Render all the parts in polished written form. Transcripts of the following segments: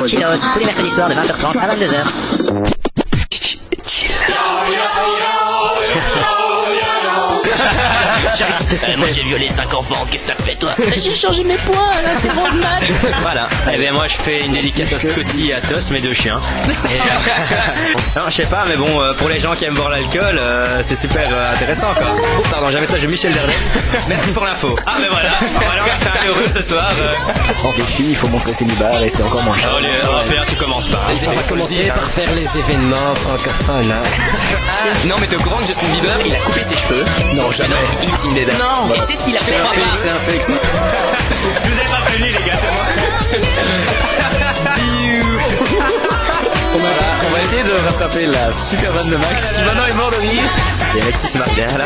sur Chill Out, tous les mercredis soirs de 20h30 à 22h. Moi j'ai violé 5 enfants, qu'est-ce que t'as fait toi? J'ai changé mes points, là, c'est bon de maths. Voilà, et bien moi je fais une dédicace à Scotty et à Tos, mes deux chiens. Et, non, je sais pas, mais bon, pour les gens qui aiment boire l'alcool, c'est super intéressant quoi. Oh, pardon, j'avais ça, je Michel Derdet. Merci pour l'info. Ah, mais voilà, on va faire un heureux ce soir. En défi, il faut montrer ses nibards et c'est encore moins cher. Allez, Pierre, tu commences pas. On va commencer par faire les événements francophones. Non mais t'es au courant que Justin Bieber il a coupé ses cheveux? Non, jamais. Intimidé. Non, et c'est ce qu'il a fait. C'est un fake, ça. Je vous ai pas prévenu les gars, c'est moi. On va essayer de rattraper la super vanne de Max qui maintenant est mort de rire. Il y a un mec qui se marre bien là.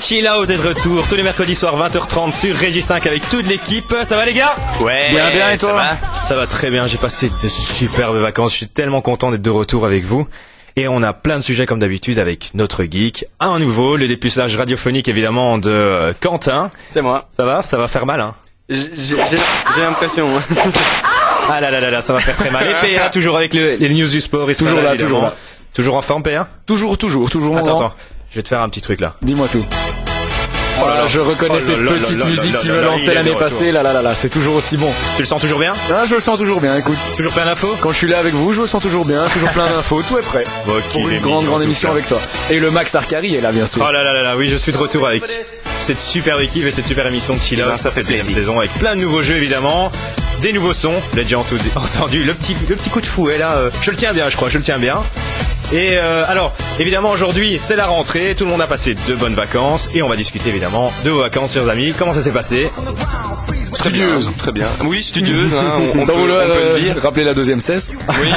Chill Out est de retour tous les mercredis soirs 20h30 sur Régie 5 avec toute l'équipe. Ça va les gars? Ouais. Bien, et toi? Ça va très bien, j'ai passé de superbes vacances. Je suis tellement content d'être de retour avec vous. Et on a plein de sujets comme d'habitude avec notre geek. Un nouveau, le dépucelage radiophonique évidemment de Quentin. C'est moi. Ça va faire mal hein? J'ai l'impression. Ah là, ça va faire très mal. Et PA toujours avec les news du sport. Toujours là, toujours là. Toujours en forme PA? Toujours. Attends. Je vais te faire un petit truc là. Dis-moi tout. Oh là là, je reconnais cette petite musique qui me lançait l'année passée. Là, c'est toujours aussi bon. Tu le sens toujours bien? Ah, je le sens toujours bien, écoute. Toujours plein d'infos? Quand je suis là avec vous, je le sens toujours bien, toujours plein d'infos, tout est prêt. Pour une grande émission avec toi. Et le Max Arcari est là, bien sûr. Oh là, oui, je suis de retour avec cette super équipe et cette super émission de Chill Out. Ça fait plaisir. Saison avec plein de nouveaux jeux évidemment, des nouveaux sons. Vous l'avez déjà entendu, le petit coup de fouet là. Je le tiens bien, je crois, Et alors, évidemment, aujourd'hui, c'est la rentrée, tout le monde a passé de bonnes vacances et on va discuter évidemment de vos vacances, chers amis. Comment ça s'est passé? Studieuse. Très bien. Oui, studieuse, hein, on Ça peut le dire. rappeler la deuxième cesse. Oui.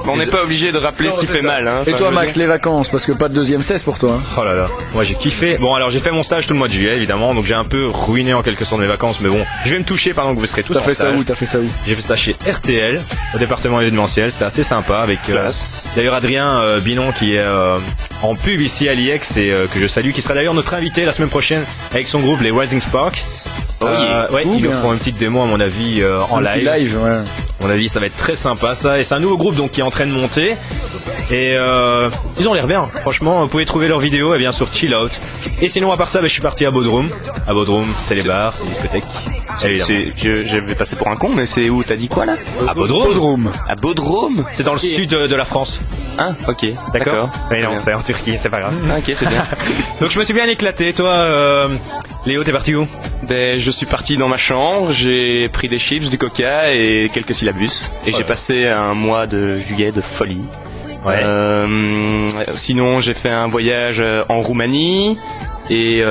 On n'est pas obligé de rappeler ce qui fait mal. Hein. Et toi, Max, les vacances, parce que pas de deuxième cesse pour toi. Hein. Oh là là, moi j'ai kiffé. Bon, alors j'ai fait mon stage tout le mois de juillet évidemment, donc j'ai un peu ruiné en quelque sorte mes vacances, mais bon, je vais me toucher pendant que vous serez tous en stage. T'as fait ça où? J'ai fait ça chez RTL, au département événementiel, c'était assez sympa avec d'ailleurs Adrien Binon qui est en pub ici à l'IEX et que je salue, qui sera d'ailleurs notre invité la semaine prochaine avec son groupe les Rising Spark. Ils nous feront une petite démo à mon avis en live. Ouais. À mon avis ça va être très sympa ça, et c'est un nouveau groupe donc qui est en train de monter et ils ont l'air bien, franchement vous pouvez trouver leurs vidéos bien sur Chill Out. Et sinon à part ça je suis parti à Bodrum. À Bodrum c'est les bars, les discothèques. Je vais passer pour un con, mais c'est où? T'as dit quoi là? À Bodrum. À Bodrum? C'est dans le sud de la France. Ah, ok. D'accord. Mais non, c'est en Turquie, c'est pas grave. Ah, ok, c'est bien. Donc je me suis bien éclaté. Toi, Léo, t'es parti où? Ben, je suis parti dans ma chambre, j'ai pris des chips, du coca et quelques syllabus. Et j'ai passé un mois de juillet de folie. Ouais. Sinon, j'ai fait un voyage en Roumanie et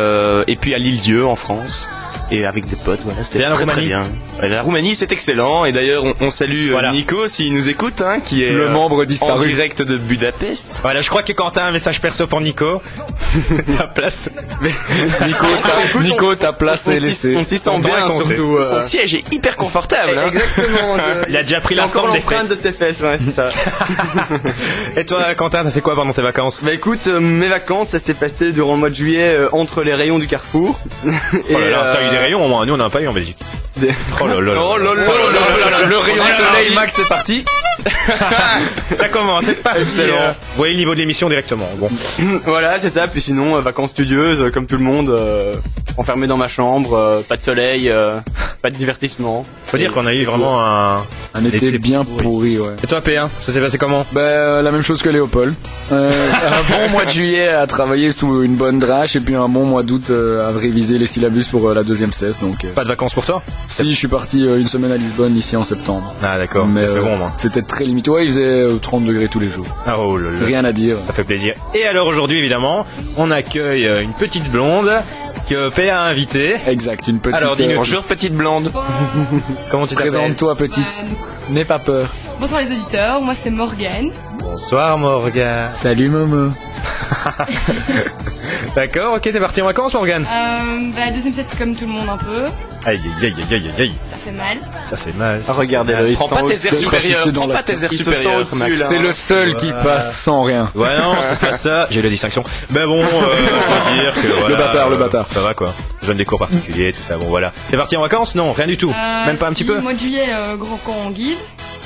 puis à l'Île-Dieu en France. Et avec des potes, voilà, c'était très bien. La Roumanie, c'est excellent. Et d'ailleurs, on salue Nico s'il nous écoute, hein, qui est le membre disparu en direct de Budapest. Voilà, je crois que Quentin a un message perso pour Nico. Ta place. Nico, ta place est laissée. On s'y sent bien, surtout. Son siège est hyper confortable. Hein. Exactement. Il a déjà pris la forme des fesses. de ses fesses, ouais, c'est ça. Et toi, Quentin, t'as fait quoi pendant tes vacances? Bah écoute, mes vacances, ça s'est passé durant le mois de juillet entre les rayons du Carrefour. Oh là là, t'as eu des rayons au moins, nous on n'a pas eu en Belgique. Oh là là. Le rayon soleil, Max, c'est parti. Ça commence, c'est parti. Vous voyez le niveau de l'émission directement. Bon. Voilà, c'est ça. Puis sinon, vacances studieuses, comme tout le monde, enfermé dans ma chambre, pas de soleil, pas de divertissement. Faut dire qu'on a eu vraiment un été bien pourri, ouais. Et toi, P1, ça s'est passé comment? La même chose que Léopold. Un bon mois de juillet à travailler sous une bonne drache et puis un bon mois d'août à réviser les syllabus pour la deuxième cesse. Donc, pas de vacances pour toi? Si, je suis parti une semaine à Lisbonne ici en septembre. Ah d'accord, mais c'est bon moi. C'était très limité, ouais, il faisait 30 degrés tous les jours. Ah oh là là. Rien à dire. Ça fait plaisir. Et alors aujourd'hui évidemment, on accueille une petite blonde que P a invitée. Exact, une petite. Alors dis-nous. Bonjour petite blonde. Comment tu t'appelles? Présente-toi petite. N'aie pas peur. Bonsoir les auditeurs, moi c'est Morgane. Bonsoir Morgane. Salut Momo. D'accord, ok, t'es parti en vacances Morgane? Deuxième session comme tout le monde un peu. Aïe aïe aïe aïe aïe. Ça fait mal. Ça fait mal. Regardez-le, Prends pas tes airs supérieurs. Prends pas tes airs supérieurs. C'est le seul qui passe sans rien. Ouais non, c'est pas ça. J'ai eu la distinction. Mais bon, je dois dire que voilà. Le bâtard. Ça va quoi. besoin des cours particuliers, tout ça. Bon voilà. T'es parti en vacances? Non, rien du tout. Même pas un petit peu? Au mois de juillet, grand camp en guide.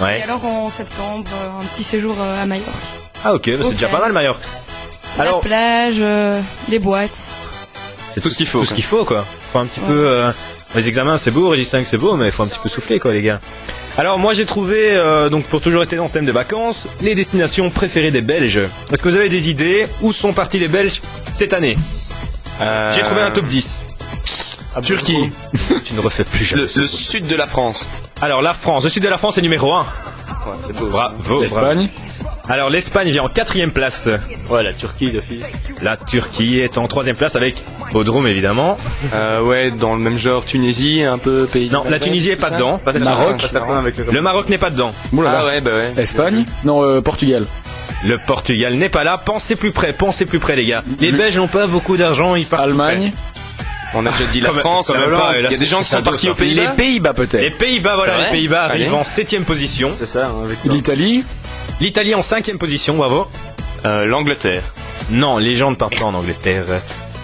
Ouais. Et alors en septembre, un petit séjour à Majorque. Ah ok, bah, c'est déjà pas mal Majorque. La plage, les boîtes. C'est tout ce qu'il faut. Tout ce qu'il faut quoi. Faut un petit peu. Les examens c'est beau, Régis 5 c'est beau, mais il faut un petit peu souffler quoi les gars. Alors moi j'ai trouvé, donc pour toujours rester dans ce thème de vacances, les destinations préférées des Belges. Est-ce que vous avez des idées? Où sont partis les Belges cette année? J'ai trouvé un top 10. Turquie. Tu ne refais plus jamais. Le sud de la France. Alors la France, le sud de la France est numéro 1. Ouais, c'est beau. Bravo. L'Espagne. Alors l'Espagne vient en 4ème place. Ouais, la Turquie d'office. La Turquie est en 3ème place avec Bodrum évidemment. Ouais, dans le même genre, Tunisie, un peu pays. Non, la Tunisie est pas dedans. Pas certain, Maroc. pas certain avec Le Maroc n'est pas dedans. Ah ouais, bah ouais. Espagne. Non, Portugal. Le Portugal n'est pas là. Pensez plus près les gars. Les Belges n'ont pas beaucoup d'argent, ils partent. Allemagne. On a déjà dit la France, quand même la pas, Hollande. et là, Il y a des gens qui c'est sont partis ça. aux Pays-Bas. Les Pays-Bas Les peut-être. Pays-Bas, C'est voilà, vrai les Pays-Bas Allez. arrivent en 7ème position. C'est ça, hein, avec L'Italie. L'Italie en 5ème position, bravo. L'Angleterre. Non, les gens ne partent pas en Angleterre.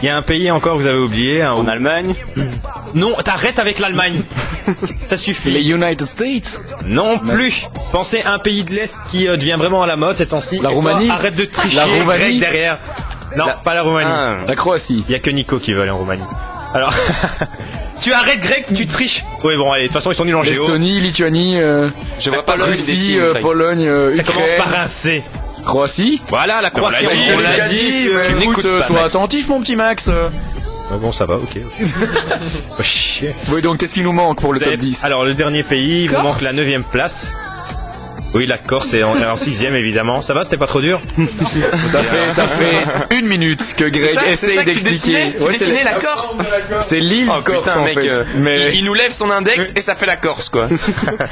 Il y a un pays encore que vous avez oublié. Hein, en Allemagne. Non, t'arrêtes avec l'Allemagne. Ça suffit. Les United States. Non plus. Pensez à un pays de l'Est qui devient vraiment à la mode ces temps-ci. La Et toi, Roumanie. arrête de tricher, La Roumanie. Greg, derrière. Non, pas la Roumanie. Ah, La Croatie. Il y a que Nico qui veut aller en Roumanie. Alors, tu arrêtes Greg, tu triches. Oui bon allez, de toute façon ils sont nuls en géo. L'Estonie, Lituanie, je vois pas le Russie, Pologne, Ça Ukraine. commence par un C. Croatie. Voilà la Croatie. On l'a dit, mais tu écoute, n'écoutes pas, sois Max. attentif mon petit Max. Bon ça va, ok. Oh, chier. Oui, donc qu'est-ce qui nous manque pour le Vous top avez- 10? Alors le dernier pays, il vous Corse. manque la 9ème place. Oui, la Corse est en 6ème évidemment. Ça va, c'était pas trop dur? Ça fait 1 minute que Greg c'est essaye ça que tu d'expliquer. dessinais, tu Ouais, dessinais la Corse. C'est l'île Oh Corse putain en mec, fait. Mais il nous lève son index et ça fait la Corse quoi.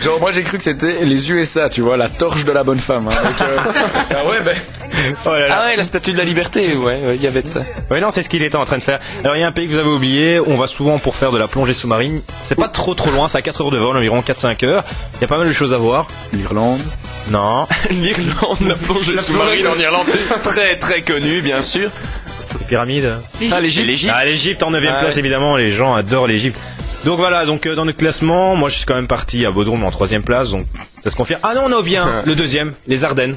genre moi j'ai cru que c'était les USA, tu vois, la torche de la bonne femme. Hein. Donc, ah ouais, ben. Oh là là. Ah ouais, la statue de la liberté, ouais, il y avait de ça. Oui, non, c'est ce qu'il était en train de faire. Alors, il y a un pays que vous avez oublié. On va souvent pour faire de la plongée sous-marine. C'est pas trop loin, c'est à 4 heures de vol, environ 4-5 heures. Il y a pas mal de choses à voir. L'Irlande. Non. L'Irlande, la plongée sous-marine en Irlande, très très connue bien sûr. Les pyramides. Ah, l'Égypte. Ah, l'Égypte en 9ème Ah, place, ouais. évidemment. Les gens adorent l'Égypte. Donc voilà, donc dans notre classement, moi je suis quand même parti à Bodrum en 3ème place, donc ça se confirme. Ah non, on a bien le 2ème, les Ardennes.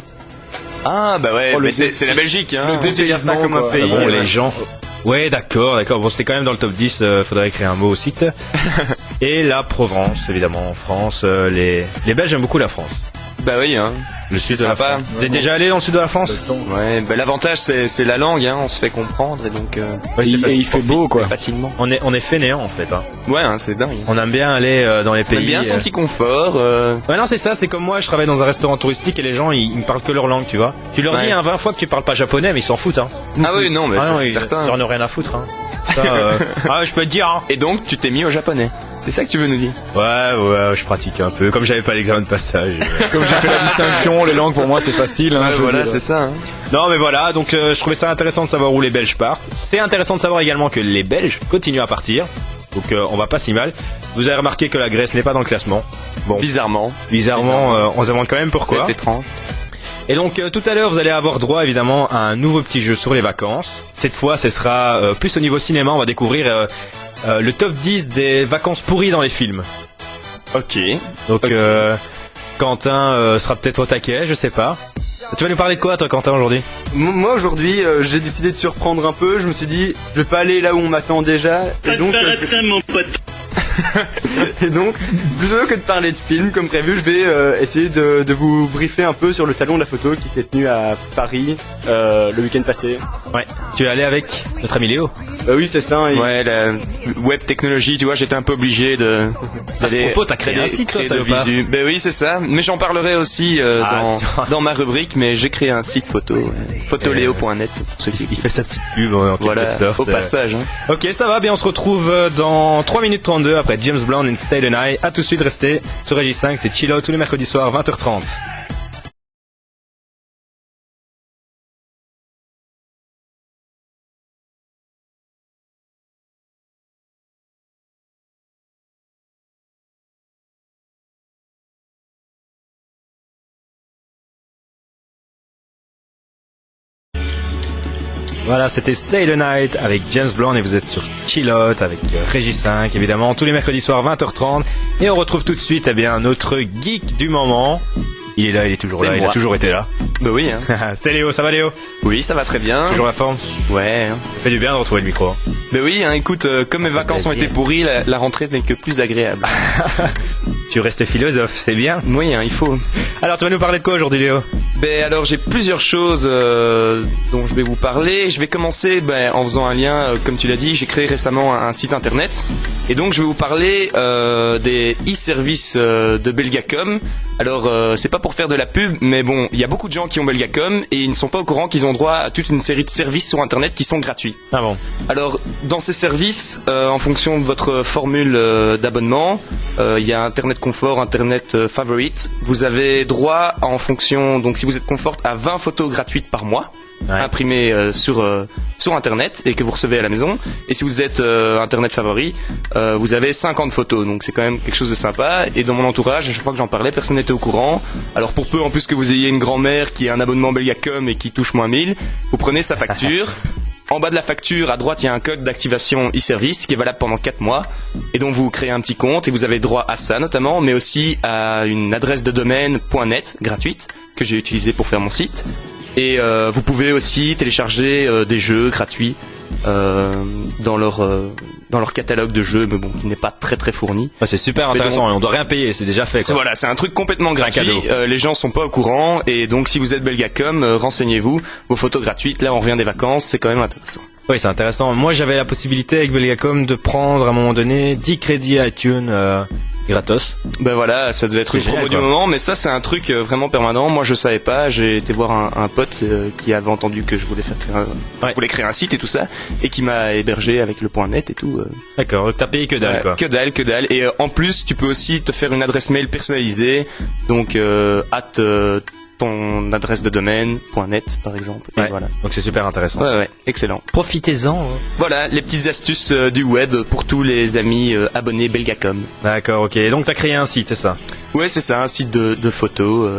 Ah bah ouais, Oh, le mais dé- c'est la Belgique hein. C'est dire ça comme un quoi. pays. Bon, ouais. les gens. Ouais, d'accord. Bon, c'était quand même dans le top 10. Faudrait écrire un mot au site. Et la Provence, évidemment, en France. Les Belges aiment beaucoup la France. Bah oui hein. Le sud de C'est la sympa. France. Vous êtes déjà allé dans le sud de la France? Ouais, bah l'avantage c'est la langue hein, on se fait comprendre et donc Ouais, c'est Et facile. il fait beau quoi. facilement. On est fainéants en fait. Hein. Ouais, hein, c'est dingue. On aime bien aller dans les On aime pays. bien son petit confort. Ouais, non, c'est ça. C'est comme moi, je travaille dans un restaurant touristique et les gens ils me parlent que leur langue, tu vois. Tu leur dis Ouais. 20 fois que tu parles pas japonais, mais ils s'en foutent. Hein. Ah oui, non, mais Ah non, c'est ils certain. en ont rien à foutre. Hein. Ça, ah, je peux te dire. Hein. Et donc tu t'es mis au japonais. C'est ça que tu veux nous dire? Ouais, je pratique un peu. Comme j'avais pas l'examen de passage. Comme j'ai fait la distinction, les langues pour moi c'est facile. Hein, Ouais, je veux voilà, dire. c'est ça. Hein. Non mais voilà, donc je trouvais ça intéressant de savoir où les Belges partent. C'est intéressant de savoir également que les Belges continuent à partir. Donc on va pas si mal. Vous avez remarqué que la Grèce n'est pas dans le classement. Bon, Bizarrement. on se demande quand même pourquoi. C'est étrange. Et donc tout à l'heure vous allez avoir droit évidemment à un nouveau petit jeu sur les vacances. Cette fois ce sera plus au niveau cinéma, on va découvrir le top 10 des vacances pourries dans les films. Ok. Donc Quentin sera peut-être au taquet, je sais pas. Tu vas nous parler de quoi toi Quentin aujourd'hui? Moi aujourd'hui, j'ai décidé de surprendre un peu. Je me suis dit, je vais pas aller là où on m'attend déjà. Et donc, et donc, plutôt que de parler de films comme prévu, je vais essayer de vous briefer un peu sur le salon de la photo qui s'est tenu à Paris le week-end passé. Ouais. Tu es allé avec notre ami Léo? Oui, c'est ça. Et Ouais, la web technologie, tu vois, j'étais un peu obligé de. À ce propos, t'as créé un site, toi, ça, ou pas? Ben oui, c'est ça. Mais j'en parlerai aussi dans ma rubrique. Mais j'ai créé un site photo, photoléo.net. Pour ceux qui Il fait sa petite pub en quelque voilà, sorte. au passage. Hein. Ok, ça va, bien, on se retrouve dans 3 minutes 32 après James Blunt and Stay the Night. A tout de suite, restez sur Régis 5, c'est Chill Out tous les mercredis soirs, 20h30. Voilà, c'était Stay the Night avec James Blunt et vous êtes sur Chill Out avec Régis 5 évidemment tous les mercredis soirs 20h30 et on retrouve tout de suite notre geek du moment. Il est là, il est toujours là, il a toujours été là. Bah oui. Hein. C'est Léo, ça va Léo? Oui, ça va très bien. Toujours la forme? Ouais. Ça fait du bien de retrouver le micro. Bah oui, hein, écoute, comme mes vacances ont été pourries, la rentrée n'est que plus agréable. Tu restes philosophe, c'est bien. Oui, hein, il faut. Alors tu vas nous parler de quoi aujourd'hui Léo? Ben alors j'ai plusieurs choses dont je vais vous parler. Je vais commencer en faisant un lien, comme tu l'as dit, j'ai créé récemment un site internet. Et donc je vais vous parler des e-services de Belgacom. Alors c'est pas pour faire de la pub, mais bon, il y a beaucoup de gens qui ont Belgacom et ils ne sont pas au courant qu'ils ont droit à toute une série de services sur internet qui sont gratuits. Ah bon? Alors dans ces services, en fonction de votre formule d'abonnement, il y a Internet Confort, Internet Favorite. Vous avez droit en fonction, donc si vous êtes confort, à 20 photos gratuites par mois. Ouais. Imprimées sur internet et que vous recevez à la maison, et si vous êtes internet favori, vous avez 50 photos, donc c'est quand même quelque chose de sympa. Et dans mon entourage, à chaque fois que j'en parlais, personne n'était au courant. Alors pour peu en plus que vous ayez une grand-mère qui a un abonnement Belgacom et qui touche moins 1000, vous prenez sa facture. En bas de la facture, à droite, il y a un code d'activation e-service qui est valable pendant 4 mois. Et donc, vous créez un petit compte et vous avez droit à ça notamment, mais aussi à une adresse de domaine .net gratuite que j'ai utilisée pour faire mon site. Et vous pouvez aussi télécharger des jeux gratuits dans leur catalogue de jeux, mais bon, qui n'est pas très très fourni. Ouais, c'est super intéressant, on doit rien payer, c'est déjà fait. Quoi. Voilà, c'est un truc complètement gratuit. Les gens sont pas au courant, et donc si vous êtes Belgacom, renseignez-vous. Vos photos gratuites, là on revient des vacances, c'est quand même intéressant. Oui, c'est intéressant. Moi, j'avais la possibilité avec Belgacom de prendre à un moment donné 10 crédits iTunes gratos. Ben voilà, ça devait être une promo du moment, mais ça c'est un truc vraiment permanent. Moi je savais pas, j'ai été voir un pote qui avait entendu que je voulais voulais créer un site et tout ça, et qui m'a hébergé avec le .net et tout. D'accord, donc t'as payé que dalle quoi. Que dalle. Et en plus tu peux aussi te faire une adresse mail personnalisée, donc ton adresse de domaine .net par exemple. Ouais. Et voilà. Donc c'est super intéressant. Ouais, excellent. Profitez-en. Voilà, les petites astuces du web pour tous les amis abonnés Belgacom. D'accord, ok. Et donc t'as créé un site, c'est ça? Ouais, c'est ça, un site de photos.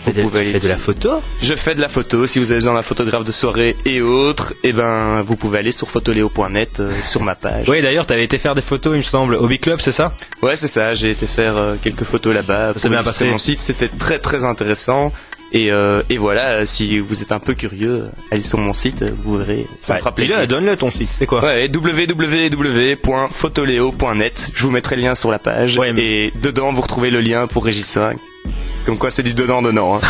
Tu fais de la photo? Je fais de la photo. Si vous avez besoin d'un photographe de soirée et autres, vous pouvez aller sur photoleo.net sur ma page. Oui, d'ailleurs, t'avais été faire des photos, il me semble, au Big Club, c'est ça? Ouais, c'est ça. J'ai été faire quelques photos là-bas. Ça s'est bien passé. Mon site, c'était très très intéressant. Et voilà, si vous êtes un peu curieux, allez sur mon site, vous verrez, ça me fera plaisir. Donne-le ton site, c'est quoi? Ouais, www.photoleo.net. Je vous mettrai le lien sur la page. Ouais, et dedans, vous retrouvez le lien pour Régis 5. Comme quoi, c'est du dedans-dedans. Hein.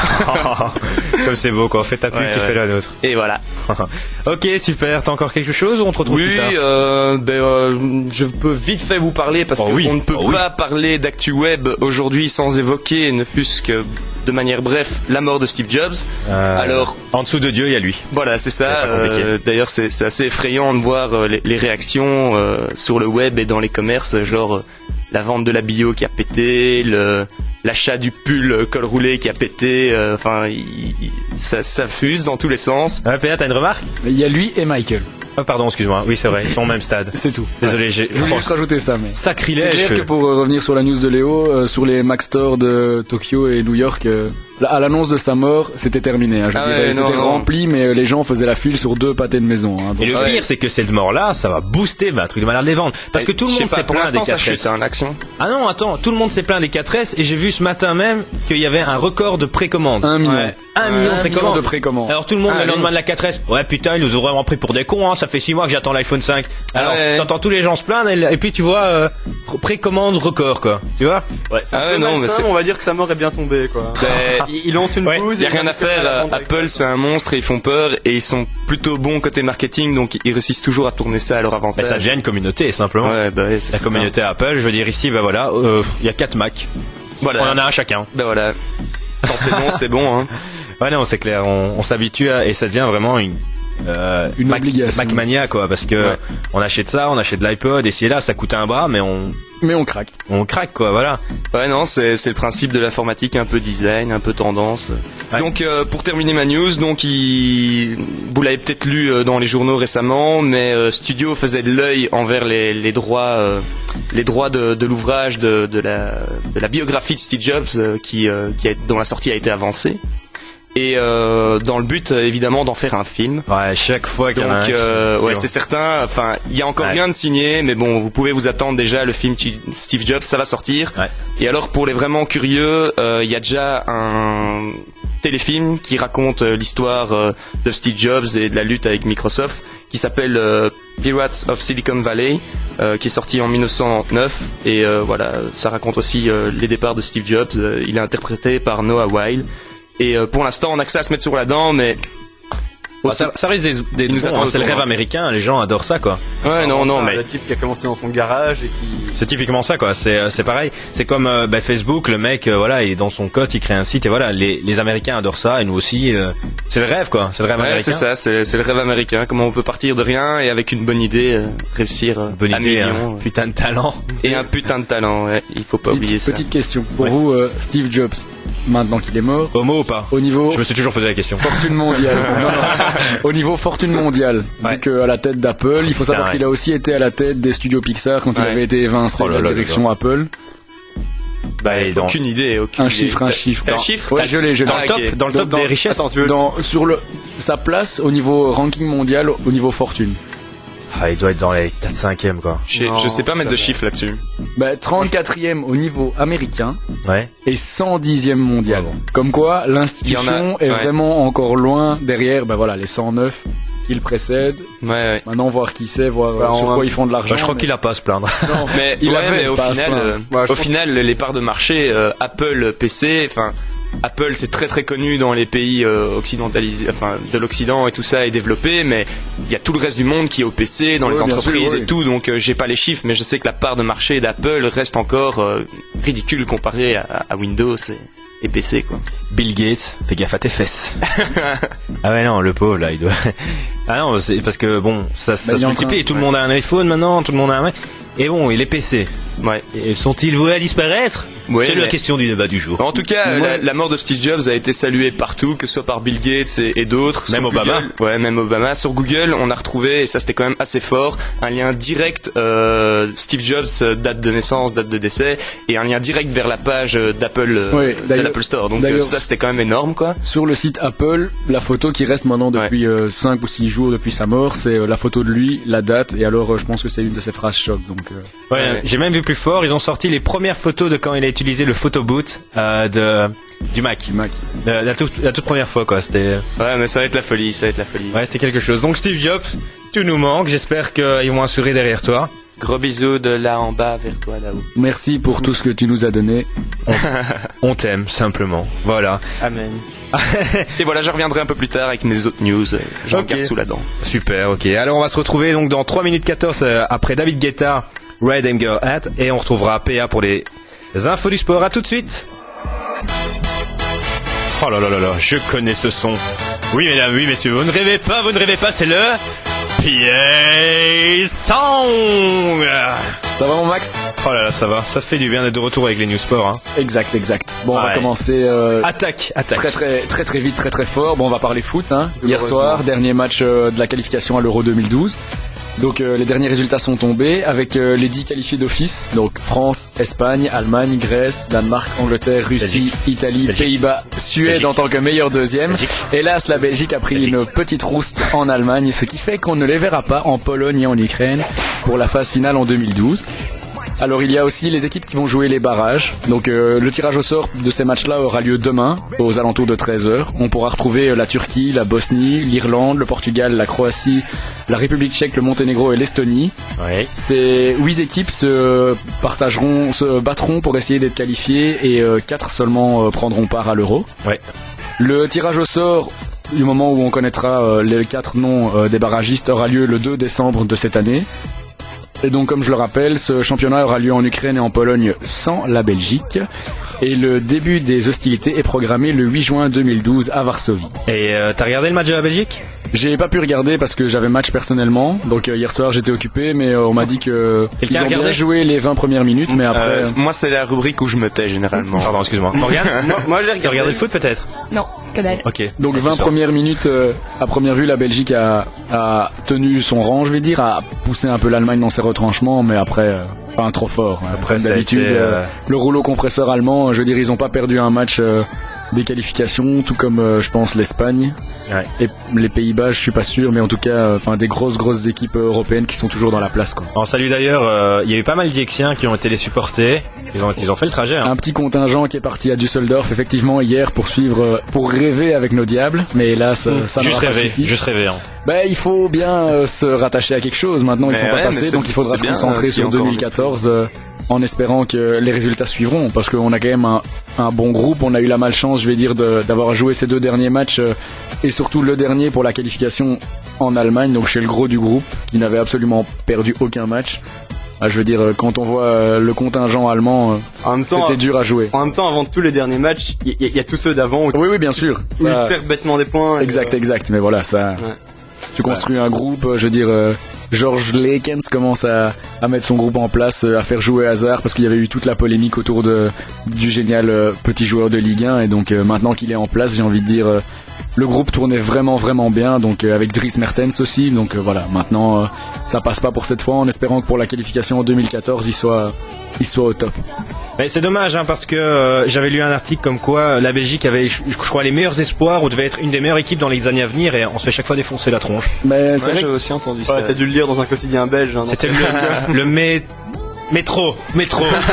Comme c'est beau, quoi. Fais ta pub, tu fais la nôtre. Et voilà. Ok, super. T'as encore quelque chose ou on te retrouve plus tard? Je peux vite fait vous parler parce qu'on ne peut pas parler d'actu web aujourd'hui sans évoquer, ne fût-ce que de manière bref, la mort de Steve Jobs. Alors, en dessous de Dieu, il y a lui. Voilà, c'est ça. D'ailleurs, c'est assez effrayant de voir les réactions sur le web et dans les commerces, genre la vente de la bio qui a pété, l'achat du pull col roulé qui a pété. Ça fuse dans tous les sens. PA, t'as une remarque? Il y a lui et Michael. Oh, pardon, excuse-moi. Oui, c'est vrai, ils sont au même stade. C'est tout. Désolé, je voulais juste rajouter ça, mais sacrilège. C'est clair que pour revenir sur la news de Léo, sur les Mac Store de Tokyo et New York, à l'annonce de sa mort, c'était terminé. Hein, c'était rempli, mais les gens faisaient la file sur 2 pâtés de maison. Hein, donc, et le pire, c'est que cette mort-là, ça va booster un truc de malade les ventes. Parce que tout le monde s'est plaint des 4S. Ah non, attends, tout le monde s'est plaint des 4S et j'ai vu ce matin même qu'il y avait un record de précommande. 1 million. Ouais. 1 million de précommande. Alors tout le monde, le lendemain de la 4S, ouais putain, ils nous ont vraiment pris pour des cons, hein, ça fait 6 mois que j'attends l'iPhone 5. Alors t'entends tous les gens se plaindre et puis tu vois précommande record quoi. Tu vois? Ouais, on va dire que sa mort est bien tombée quoi. Il lance une bouse. Il y a rien à faire. Apple c'est un monstre et ils font peur et ils sont plutôt bons côté marketing, donc ils réussissent toujours à tourner ça à leur avantage. Mais ça devient une communauté simplement. C'est la communauté Apple. Je veux dire ici, voilà, il y a 4 Mac. Voilà. On en a un chacun. Voilà. Quand c'est bon, c'est bon. Hein. Ouais non, c'est clair. On s'habitue et ça devient vraiment une obligation. Macmania quoi, parce que on achète ça, on achète de l'iPod et si là ça coûte un bras, mais on craque. On craque quoi, voilà. Ouais non, c'est le principe de l'informatique, un peu design, un peu tendance. Ouais. Donc pour terminer ma news, donc vous l'avez peut-être lu dans les journaux récemment, mais Studio faisait de l'œil envers les droits de l'ouvrage de la biographie de Steve Jobs dont la sortie a été avancée. Et dans le but évidemment d'en faire un film. Ouais, chaque fois qu'il y en a un. Ouais, c'est certain. Enfin, il y a encore rien de signé, mais bon, vous pouvez vous attendre déjà. Le film Steve Jobs, ça va sortir. Ouais. Et alors, pour les vraiment curieux, il y a déjà un téléfilm qui raconte l'histoire de Steve Jobs et de la lutte avec Microsoft, qui s'appelle Pirates of Silicon Valley, qui est sorti en 1999. Et voilà, ça raconte aussi les départs de Steve Jobs. Il est interprété par Noah Weil. Et pour l'instant, on a que ça à se mettre sur la dent, mais ça risque des nous attendre. C'est le rêve américain, les gens adorent ça, quoi. Ouais, non, mais le type qui a commencé dans son garage et qui. C'est typiquement ça, quoi. C'est pareil. C'est comme Facebook, le mec, voilà, il est dans son code, il crée un site et voilà, les Américains adorent ça et nous aussi. C'est le rêve, quoi. C'est le rêve américain. C'est ça. C'est le rêve américain. Comment on peut partir de rien et avec une bonne idée réussir bonne à idée, millions. Un putain de talent. Et un putain de talent. Ouais. Il faut pas oublier ça. Petite question pour vous, Steve Jobs. Maintenant qu'il est mort. Homo ou pas? Au niveau. Je me suis toujours posé la question. Fortune mondiale. Non. Au niveau fortune mondiale. Vu qu'à la tête d'Apple, il faut savoir qu'il a aussi été à la tête des studios Pixar quand il avait été évincé de la direction Apple. Aucune idée. Un chiffre. Un chiffre? Ouais, je l'ai. Dans le top des richesses. Attends, sur sa place au niveau ranking mondial, au niveau fortune. Ah, il doit être dans les 4-5e, quoi. Je sais pas mettre de chiffre là-dessus. 34e au niveau américain. Ouais. Et 110e mondial. Bon. Comme quoi, l'institution est vraiment encore loin derrière, les 109 qui le précèdent. Ouais. Maintenant, voir qui c'est, voir sur quoi ils font de l'argent. Je crois qu'il a pas à se plaindre. Non, mais au final, les parts de marché, Apple, PC, Apple, c'est très très connu dans les pays occidentalisés, de l'Occident et tout ça est développé, mais il y a tout le reste du monde qui est au PC, dans les entreprises et tout, donc j'ai pas les chiffres, mais je sais que la part de marché d'Apple reste encore ridicule comparée à Windows et PC, quoi. Bill Gates, fais gaffe à tes fesses. Ah ouais, non, le pauvre là, il doit. Ah non, c'est parce que bon, ça se multiplie, tout le monde a un iPhone maintenant, tout le monde a un. Et bon, il est PC. Ouais. Et sont-ils voués à disparaître? C'est la question du débat du jour. En tout cas, la mort de Steve Jobs a été saluée partout, que ce soit par Bill Gates et d'autres. Même Obama. Même Obama. Sur Google, on a retrouvé, et ça c'était quand même assez fort, un lien direct Steve Jobs, date de naissance, date de décès, et un lien direct vers la page d'Apple, de l'Apple Store. Donc ça c'était quand même énorme, quoi. Sur le site Apple, la photo qui reste maintenant depuis 5 ou 6 jours depuis sa mort, c'est la photo de lui, la date, et alors je pense que c'est une de ses phrases choc. Donc, j'ai même vu plus fort, ils ont sorti les premières photos de quand il a utilisé le photo boot du Mac. La toute première fois, quoi. C'était. Ouais, mais ça va être la folie, Ouais, c'était quelque chose. Donc Steve Jobs, tu nous manques. J'espère qu'ils vont assurer derrière toi. Gros bisous de là en bas vers toi là-haut. Merci pour tout ce que tu nous as donné. On t'aime, simplement. Voilà. Amen. Et voilà, je reviendrai un peu plus tard avec mes autres news. J'en garde sous la dent. Super, ok. Alors on va se retrouver donc dans 3 minutes 14 après David Guetta, Red and Girl Hat, et on retrouvera PA pour les infos du sport. À tout de suite. Oh là là là là, je connais ce son. Oui mesdames, oui messieurs, vous ne rêvez pas, c'est le PA Song. Ça va mon Max? Oh là là, ça va, ça fait du bien d'être de retour avec les news sport, hein. Exact. Bon, on va commencer attaque. Très vite, très fort. Bon, on va parler foot, hein. Hier soir, dernier match de la qualification à l'Euro 2012. Donc les derniers résultats sont tombés avec les 10 qualifiés d'office. Donc France, Espagne, Allemagne, Grèce, Danemark, Angleterre, Russie, Italie, Pays-Bas, Suède en tant que meilleur deuxième. Hélas, la Belgique a pris une petite rouste en Allemagne, ce qui fait qu'on ne les verra pas en Pologne et en Ukraine pour la phase finale en 2012. Alors il y a aussi les équipes qui vont jouer les barrages. Donc le tirage au sort de ces matchs-là aura lieu demain aux alentours de 13h. On pourra retrouver la Turquie, la Bosnie, l'Irlande, le Portugal, la Croatie, la République tchèque, le Monténégro et l'Estonie. Ouais. Ces 8 équipes se battront pour essayer d'être qualifiées et 4 seulement prendront part à l'Euro. Ouais. Le tirage au sort du moment où on connaîtra les 4 noms des barragistes aura lieu le 2 décembre de cette année. Et donc, comme je le rappelle, ce championnat aura lieu en Ukraine et en Pologne sans la Belgique. Et le début des hostilités est programmé le 8 juin 2012 à Varsovie. Et t'as regardé le match de la Belgique ? J'ai pas pu regarder parce que j'avais match personnellement. Donc hier soir j'étais occupé, mais on m'a dit que ils ont bien joué les 20 premières minutes, mais après... moi c'est la rubrique où je me tais généralement. Pardon, excuse-moi. Morgane, moi j'ai regardé le foot peut-être ? Non, que dalle. Ok. Donc 20 premières minutes, à première vue la Belgique a tenu son rang, je vais dire, a poussé un peu l'Allemagne dans ses retranchements, mais après... pas trop fort. Après, d'habitude, le rouleau compresseur allemand, je veux dire, ils ont pas perdu un match des qualifications, tout comme je pense l'Espagne et les Pays-Bas, je suis pas sûr, mais en tout cas, des grosses équipes européennes qui sont toujours dans la place, quoi. On salue d'ailleurs, il y a eu pas mal d'Iexiens qui ont été les supporter. Ils ont fait le trajet. Un petit contingent qui est parti à Düsseldorf effectivement hier pour suivre, pour rêver avec nos diables, mais hélas ça n'aura pas suffi. Juste rêver. Il faut bien se rattacher à quelque chose. Maintenant ils sont pas passés, donc il faudra se concentrer sur 2014 en espérant que les résultats suivront, parce qu'on a quand même un bon groupe. On a eu la malchance, je vais dire, d'avoir joué ces 2 derniers matchs et surtout le dernier pour la qualification en Allemagne, donc chez le gros du groupe qui n'avait absolument perdu aucun match. Je veux dire, quand on voit le contingent allemand, c'était dur à jouer. En même temps, avant tous les derniers matchs, il y a tous ceux d'avant. Oui, bien sûr. Où ils perdent bêtement des points. Exact. Mais voilà, ça. Ouais. Tu construis un groupe, je veux dire, George Lekens commence à mettre son groupe en place, à faire jouer Hazard, parce qu'il y avait eu toute la polémique autour du génial petit joueur de Ligue 1, et donc maintenant qu'il est en place, j'ai envie de dire, le groupe tournait vraiment bien, donc avec Dries Mertens aussi, donc voilà, maintenant ça passe pas pour cette fois, en espérant que pour la qualification en 2014 il soit au top. Mais c'est dommage parce que j'avais lu un article comme quoi la Belgique avait, je crois, les meilleurs espoirs ou devait être une des meilleures équipes dans les années à venir, et on se fait chaque fois défoncer la tronche. Mais c'est vrai j'ai aussi entendu ça. T'as dû le lire dans un quotidien belge. C'était le métro.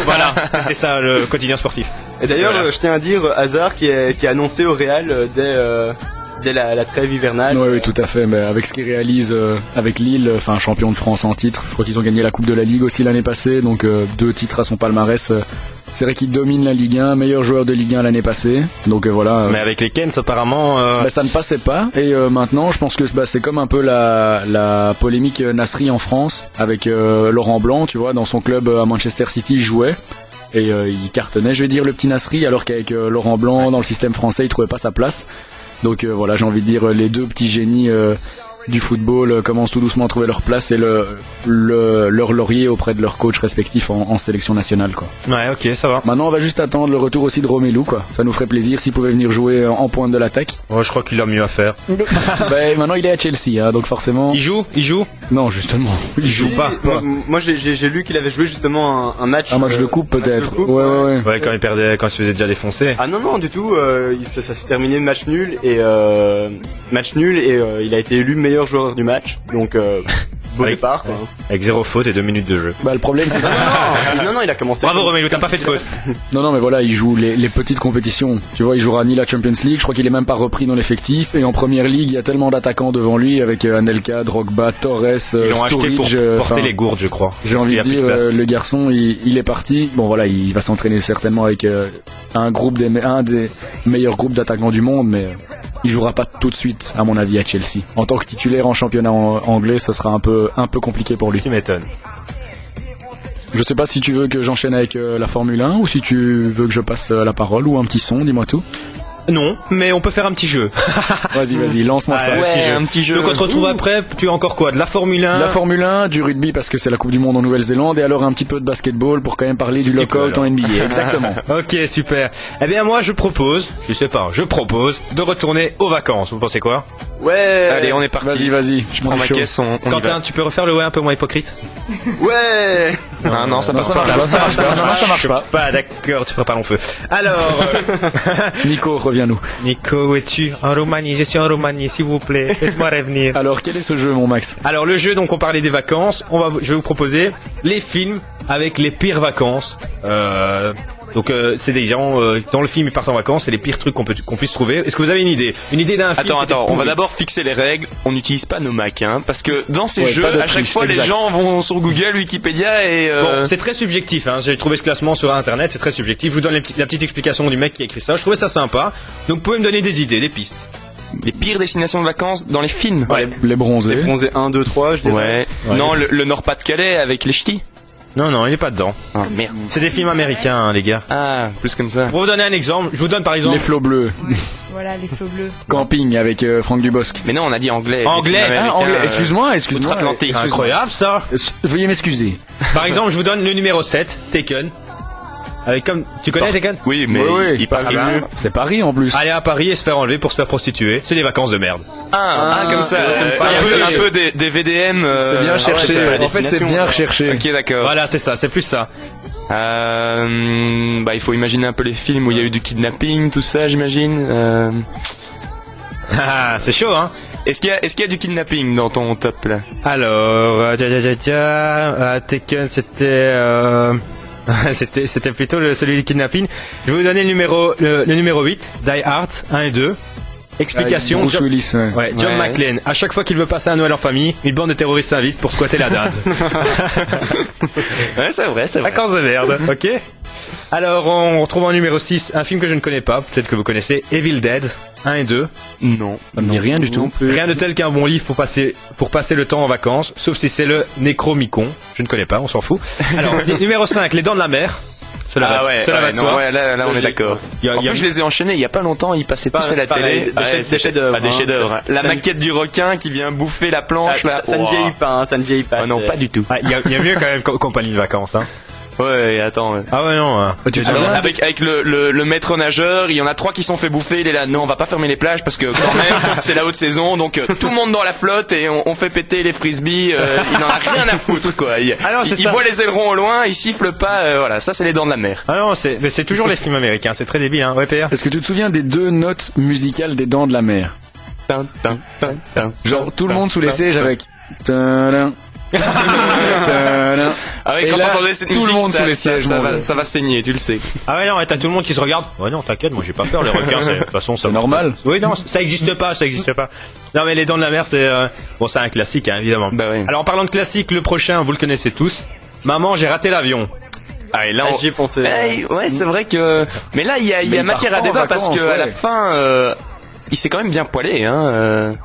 Voilà, c'était ça le quotidien sportif. Et d'ailleurs, je tiens à dire Hazard qui est annoncé au Real dès la trêve hivernale. Oui, tout à fait. Mais avec ce qu'il réalise avec Lille, champion de France en titre, je crois qu'ils ont gagné la Coupe de la Ligue aussi l'année passée, donc 2 titres à son palmarès. C'est vrai qu'il domine la Ligue 1, meilleur joueur de Ligue 1 l'année passée. Donc voilà. Mais avec les Kens, apparemment. Ça ne passait pas. Et maintenant, je pense que c'est comme un peu la polémique Nasri en France avec Laurent Blanc, tu vois, dans son club à Manchester City, il jouait. Et il cartonnait, je vais dire, le petit Nasri, alors qu'avec Laurent Blanc, dans le système français, il trouvait pas sa place. Donc voilà, j'ai envie de dire, les 2 petits génies du football commencent tout doucement à trouver leur place et leur laurier auprès de leurs coachs respectifs en sélection nationale, quoi. Ouais, ok, ça va. Maintenant on va juste attendre le retour aussi de Romelu, quoi. Ça nous ferait plaisir s'il pouvait venir jouer en pointe de l'attaque. Ouais, je crois qu'il a mieux à faire. Maintenant il est à Chelsea, donc forcément. Il joue Non, justement, il joue pas. Moi j'ai lu qu'il avait joué justement un match de coupe peut-être. Ouais, quand il se faisait déjà défoncer. Ah non du tout, ça s'est terminé match nul et il a été élu meilleur joueur du match, donc beau départ, quoi. Avec 0 faute et 2 minutes de jeu. Le problème c'est que non, il a commencé. Bravo Romelu, t'as pas fait de faute. Non, mais voilà, il joue les petites compétitions. Tu vois, il jouera ni la Champions League. Je crois qu'il est même pas repris dans l'effectif. Et en Première Ligue, il y a tellement d'attaquants devant lui avec Anelka, Drogba, Torres, Ils l'ont acheté pour porter les gourdes, je crois. J'ai envie de dire, le garçon, il est parti. Bon voilà, il va s'entraîner certainement avec un des meilleurs groupes d'attaquants du monde, mais il jouera pas tout de suite, à mon avis, à Chelsea. En tant que titulaire en championnat anglais, ça sera un peu compliqué pour lui. Tu m'étonnes. Je sais pas si tu veux que j'enchaîne avec la Formule 1 ou si tu veux que je passe la parole ou un petit son, dis-moi tout. Non, mais on peut faire un petit jeu. Vas-y, lance-moi ça. Un petit jeu. Donc on te retrouve après, tu as encore quoi? De la Formule 1? La Formule 1, du rugby parce que c'est la Coupe du Monde en Nouvelle-Zélande, et alors un petit peu de basketball pour quand même parler du lockout en NBA. Exactement. Ok, super. Eh bien moi je propose de retourner aux vacances. Vous pensez quoi? Ouais. Allez, on est parti. Vas-y. Je prends ma caisse, on Quentin, tu peux refaire le ouais un peu moins hypocrite? Ouais. Non, ça marche pas. Pas d'accord, tu feras pas long feu. Alors, Nico, reviens-nous. Nico, où es-tu? En Roumanie, je suis en Roumanie, s'il vous plaît, faites-moi revenir. Alors, quel est ce jeu, mon Max? Alors, le jeu, donc, on parlait des vacances. Je vais vous proposer les films avec les pires vacances. Donc c'est des gens dans le film ils partent en vacances, c'est les pires trucs qu'on puisse trouver. Est-ce que vous avez une idée d'un film? Attends, on va d'abord fixer les règles. On n'utilise pas nos Macs, parce que dans ces jeux, à chaque fois les gens vont sur Google, Wikipédia et bon, c'est très subjectif. J'ai trouvé ce classement sur internet, c'est très subjectif. Je vous donne la petite explication du mec qui a écrit ça. Je trouvais ça sympa. Donc vous pouvez me donner des idées, des pistes. Les pires destinations de vacances dans les films. Ouais. Les bronzés. Les bronzés 1, 2, 3, je dirais. Ouais. Non, le Nord-Pas-de-Calais avec les ch'tis. Non, il est pas dedans. Ah merde. C'est des films américains, les gars. Ah, plus comme ça. Pour vous donner un exemple, je vous donne par exemple Les flots bleus. Voilà, les flots bleus. Camping avec Franck Dubosc. Mais non, on a dit anglais. Anglais. Anglais. Excuse-moi. Incroyable ça. Veuillez m'excuser. Par exemple, je vous donne le numéro 7, Taken. Avec comme tu connais Tekken? Oui, mais Oui, il paraît mieux. C'est Paris en plus. Aller à Paris et se faire enlever pour se faire prostituer, c'est des vacances de merde. Comme ça. Un peu des VDM. C'est bien cherché. c'est la En fait, c'est destination, bien quoi. recherché. Ok, d'accord. Voilà, c'est ça, c'est plus ça. Il faut imaginer un peu les films où il y a eu du kidnapping, tout ça, j'imagine. Ah, c'est chaud, hein. Est-ce qu'il y a du kidnapping dans ton top là? Alors, Tekken, c'était plutôt celui du kidnapping. Je vais vous donner le numéro 8, Die Hard 1 et 2. Explication. Bruce Willis, ouais. John McClane, à chaque fois qu'il veut passer un Noël en famille, une bande de terroristes s'invite pour squatter la dinde. Ouais, c'est vrai. Vacances de merde, ok. Alors, on retrouve en numéro 6 un film que je ne connais pas, peut-être que vous connaissez, Evil Dead 1 et 2. Non. Ça me dit rien du tout. Rien de tel qu'un bon livre pour passer le temps en vacances, sauf si c'est le Necromicon. Je ne connais pas, on s'en fout. Alors, numéro 5, Les Dents de la Mer. Cela va de soi. Là on est d'accord. En plus, je les ai enchaînés il y a pas longtemps, ils passaient tous à la télé. Des chefs-d'œuvre. Des chefs-d'œuvre. La maquette du requin qui vient bouffer la planche là. Ça ne vieillit pas, hein, ça ne vieillit pas. Ah non, pas du tout. Il y a mieux quand même compagnie de vacances, hein. Ouais, attends. Ah ouais, non. Alors, avec le maître nageur, il y en a 3 qui sont fait bouffer. Il est là, non, on va pas fermer les plages parce que quand même, c'est la haute saison, donc tout le monde dans la flotte et on fait péter les frisbees. Il en a rien à foutre, quoi. Il voit les ailerons au loin, il siffle pas. Voilà, ça c'est les Dents de la Mer. Ah non, mais c'est toujours les films américains. C'est très débile, hein. Ouais, PR. Est-ce que tu te souviens des 2 notes musicales des Dents de la Mer? Genre tout le monde sous les sièges avec. Ah ouais, Et quand là, t'entendais cette tout musique, le monde sous les sièges, ça va saigner, tu le sais. Ah ouais, non, et t'as tout le monde qui se regarde. Ouais, non, t'inquiète, moi j'ai pas peur, les requins, de toute façon, ça. C'est normal. Oui, non, ça existe pas. Non, mais les Dents de la Mer, c'est c'est un classique, hein, évidemment. Bah oui. Alors, en parlant de classique, le prochain, vous le connaissez tous. Maman, j'ai raté l'avion. Ah, et là, J'y ai pensé. ouais, c'est vrai que. Mais là, il y a matière à débat parce que à la fin, il s'est quand même bien poilé, hein.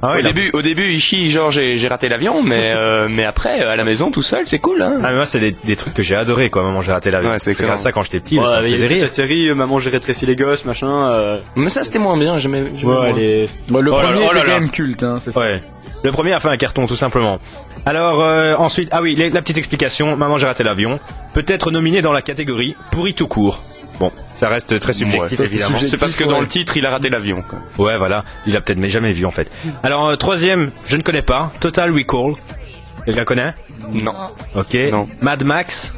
Ah ouais, au début, il chie genre j'ai raté l'avion, mais après, à la maison, tout seul, c'est cool, hein. Ah, mais moi, c'est des trucs que j'ai adoré, quoi. Maman, j'ai raté l'avion. Ouais, c'est excellent. Regarde ça quand j'étais petit, Ouais, ça me il y faisait a rire. la série Maman j'ai rétréci les gosses, machin. Mais ça, c'était moins bien, j'aimais moins. les... Bon, le Oh là premier là, oh là était là. quand même culte, hein, c'est ça. Ouais. Le premier a fait un carton, tout simplement. Alors, ensuite, la petite explication. Maman, j'ai raté l'avion. Peut être nominé dans la catégorie pourri tout court. Bon, ça reste très subjectif, ça, c'est évidemment. subjectif. C'est parce que dans le titre, il a raté l'avion, quoi. Ouais, voilà. Il a peut-être mais jamais vu, en fait. Alors, troisième, je ne connais pas. Total Recall. Quelqu'un connaît? Non. Ok. Non. Mad Max.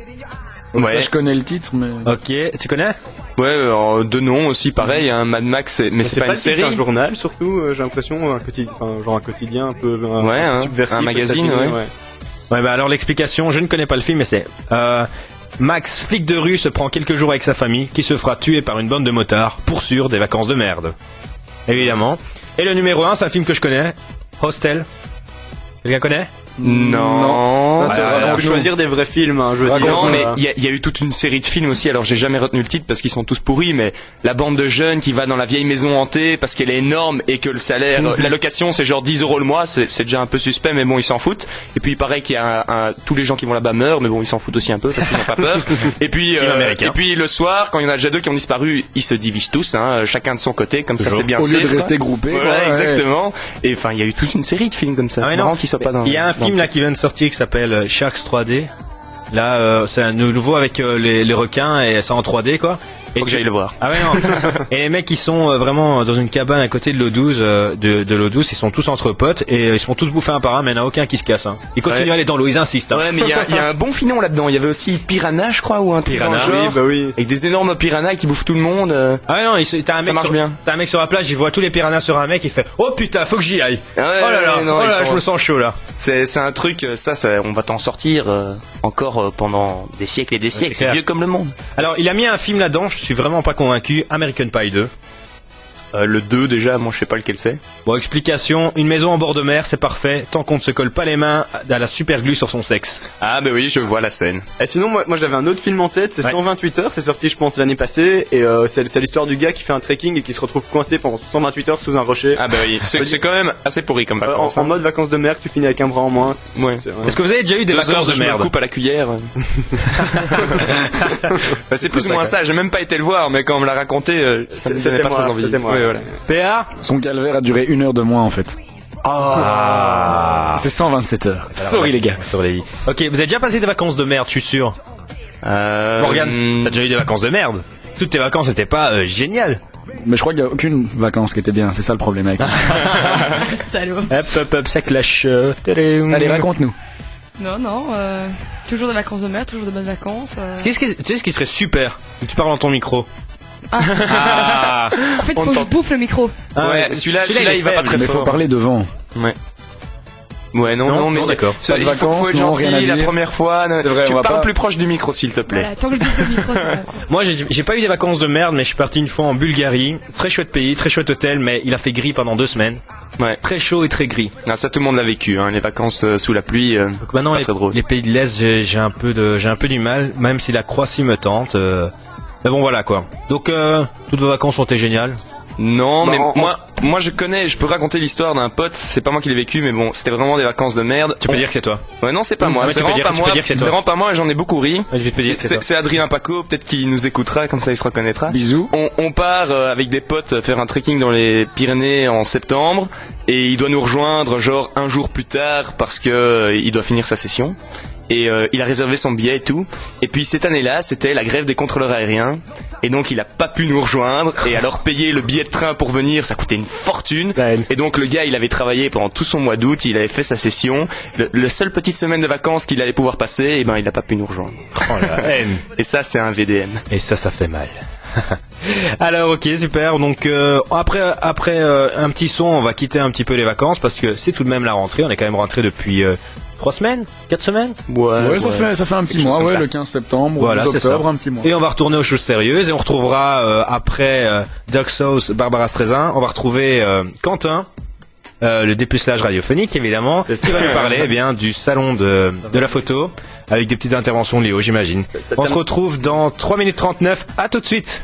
Donc ça, je connais le titre, mais. Ok. Tu connais? Ouais, de nom aussi, pareil, hein, Mad Max, mais c'est pas une série. C'est un journal, surtout, j'ai l'impression, un quotidien un peu Ouais, hein, subversif. un magazine, ouais. Ouais, bah alors l'explication, je ne connais pas le film, mais c'est Max, flic de rue, se prend quelques jours avec sa famille, qui se fera tuer par une bande de motards, pour sûr, des vacances de merde. Évidemment. Et le numéro 1, c'est un film que je connais, Hostel. Quelqu'un connaît? Non. On peut choisir des vrais films, hein, je veux dire. Non, mais il y a eu toute une série de films aussi. Alors j'ai jamais retenu le titre parce qu'ils sont tous pourris, mais la bande de jeunes qui va dans la vieille maison hantée parce qu'elle est énorme et que le salaire, la location c'est genre 10 € le mois, c'est déjà un peu suspect, mais bon ils s'en foutent. Et puis il paraît qu'il y a tous les gens qui vont là-bas meurent, mais bon ils s'en foutent aussi un peu parce qu'ils n'ont pas peur. Et puis le soir, quand il y en a déjà 2 qui ont disparu, ils se divisent tous, hein, chacun de son côté, comme ça c'est bien. Au lieu safe, de rester groupés. Voilà, quoi, exactement. Et enfin il y a eu toute une série de films comme ça. Ah C'est ouais, marrant non. qu'ils soient pas dans. Il y a un film là qui vient de sortir qui s'appelle Sharks 3D. Là, c'est un nouveau avec les requins et c'est en 3D quoi. Faut que j'aille le voir. Ah ouais non. Et les mecs ils sont vraiment dans une cabane à côté de l'eau douce, de l'eau douce. Ils sont tous entre potes et ils se font tous bouffer un par un, mais il n'y en a aucun qui se casse. Hein. Ils continuent à aller dans l'eau, ils insistent. Hein. Ouais, mais il y a un bon filon là-dedans. Il y avait aussi Piranha, je crois, ou un truc dans le genre. Oui, bah oui. Avec des énormes piranhas qui bouffent tout le monde. Ah ouais, non, t'as un mec marche bien. T'as un mec sur la plage, il voit tous les piranhas sur un mec, il fait oh putain, faut que j'y aille. Ah ouais, oh là là, non, oh là, ils sont- je me sens chaud là. C'est un truc, ça, on va t'en sortir encore pendant des siècles et des siècles. C'est clair. vieux comme le monde. Alors, il a mis un film là-dedans, je suis vraiment pas convaincu, American Pie 2. Le 2 déjà, moi je sais pas lequel c'est. Bon, explication, une maison en bord de mer, c'est parfait, tant qu'on ne se colle pas les mains à la super glue sur son sexe. Ah bah oui, je vois la scène. Et sinon, moi j'avais un autre film en tête, c'est Ouais. 128 heures, c'est sorti je pense l'année passée, et c'est l'histoire du gars qui fait un trekking et qui se retrouve coincé pendant 128 heures sous un rocher. Ah bah oui, c'est quand même assez pourri comme vacances. En mode vacances de mer, tu finis avec un bras en moins. Ouais. Est-ce que vous avez déjà eu des 2 heures vacances de de je me merde? coupe à la cuillère. Bah, c'est plus ou moins ça, j'ai même pas été le voir, mais quand on me l'a raconté, ça me donnait C'était pas moi, très envie. c'était moi. Ouais, voilà. PA? Son calvaire a duré 1 heure de moins en fait. C'est 127 heures. Sorry les gars. Sur les... Ok, vous avez déjà passé des vacances de merde, je suis sûr. Morgane, t'as déjà eu des vacances de merde. Toutes tes vacances n'étaient pas géniales. Mais je crois qu'il n'y a aucune vacances qui était bien, c'est ça le problème avec. Salaud. Hop, ça clash. Allez, raconte-nous. Non, toujours des vacances de mer, toujours de bonnes vacances. Tu sais ce qui serait super? Tu parles dans ton micro. En fait, faut que je bouffe le micro. Ouais, celui-là il va pas très Mais fort. faut parler devant. Ouais, non, mais d'accord. Il faut être gentil la première fois. Vrai, Tu on va parles pas. plus proche du micro, s'il te plaît. Voilà, tant que je bouffe le micro, c'est bon. Moi, j'ai pas eu des vacances de merde, mais je suis parti une fois en Bulgarie. Très chouette pays, très chouette hôtel, mais il a fait gris pendant 2 semaines. Ouais. Très chaud et très gris. Ah, ça, tout le monde l'a vécu, hein, les vacances sous la pluie. Donc maintenant, pas très drôle. les pays de l'Est, j'ai un peu du mal, même si la Croatie me tente. Mais bon, voilà quoi. Donc, toutes vos vacances ont été géniales. Non, mais moi je peux raconter l'histoire d'un pote, c'est pas moi qui l'ai vécu, mais bon, c'était vraiment des vacances de merde. Tu peux dire que c'est toi. Ouais, non, c'est pas moi, mais c'est tu peux vraiment dire- pas tu peux moi, dire que c'est c'est toi. vraiment pas moi et j'en ai beaucoup ri. Ouais, je peux dire que c'est toi. C'est Adrien Paco, peut-être qu'il nous écoutera, comme ça il se reconnaîtra. Bisous. On part avec des potes faire un trekking dans les Pyrénées en septembre et il doit nous rejoindre genre un jour plus tard parce que il doit finir sa session. Et il a réservé son billet et tout. Et puis cette année-là, c'était la grève des contrôleurs aériens. Et donc il a pas pu nous rejoindre. Et alors payer le billet de train pour venir, ça coûtait une fortune. Et donc le gars, il avait travaillé pendant tout son mois d'août. Il avait fait sa session. Le seule petite semaine de vacances qu'il allait pouvoir passer, et ben il a pas pu nous rejoindre. Oh la haine. Et ça, c'est un VDN. Et ça fait mal. Alors ok, super. Donc après un petit son, on va quitter un petit peu les vacances parce que c'est tout de même la rentrée. On est quand même rentré depuis 3 semaines, 4 semaines. Ouais, ça fait un petit Quelque mois, chose comme ça. le 15 septembre, Voilà, 12 c'est ça. octobre, un petit mois. Et on va retourner aux choses sérieuses et on retrouvera après Doug Sauce, Barbara Streisand, on va retrouver Quentin. Le dépucelage radiophonique évidemment, qui va nous parler bien du salon de la photo avec des petites interventions de Léo, j'imagine. On se retrouve dans 3 minutes 39, à tout de suite.